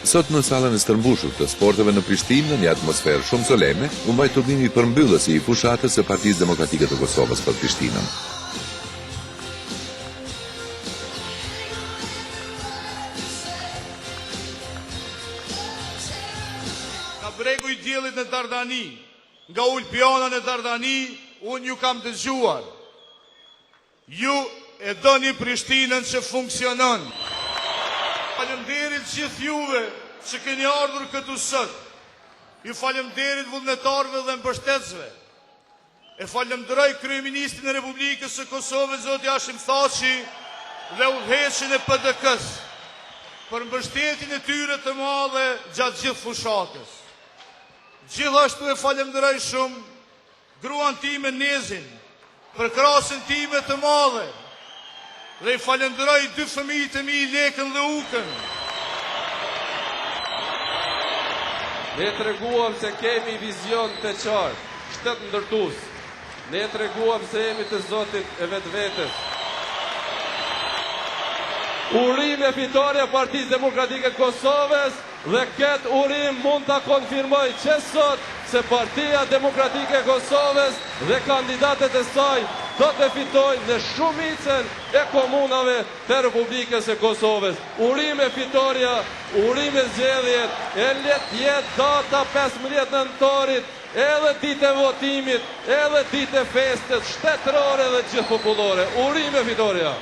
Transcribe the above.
Sot në sallën e stërmbushur të sporteve në Prishtinë, në një atmosferë shumë solene, u mbaj turnimi përmbyllës i fushatës së Partisë Demokratike të Kosovës për Prishtinën. Nga bregu i diellit në Dardani, nga Ulpiana në Dardani, unë ju kam dëgjuar. Ju e doni Prishtinën që funksionon. Falemderit gjithë juve që keni ardhur këtu sot. Ju falemderit vullnetarëve dhe mbështetësve. E falemderoj kryeministrin e Republikës së Kosovës, zoti Hashim Thaçi, dhe udhëheqin e PDK-s për mbështetjen e tyre të madhe gjatë gjithë fushatës. Gjithashtu e falemderoj shumë gruan time Nezin për krahasën time të madhe. Dhe i falenderoj 2 fëmijët e mi, Lekën dhe Ukën. Ne treguam se kemi vizion të qartë, shtet ndërtues. Ne treguam se jemi të Zotit e vetvetes. Urim e fitoria e Partisë Demokratike të Kosovës dhe këtë urim mund ta konfirmoj që sot se Partia Demokratike e Kosovës dhe kandidatet e saj do të fitojnë në shumicën e komunave të Republikës e Kosovës. Urim e fitoria, urim e zgjedhjet, e let jetë data 15 nëntorit, edhe ditë e votimit, edhe ditë e festës shtetërore dhe gjithë popullore. Urim e fitoria.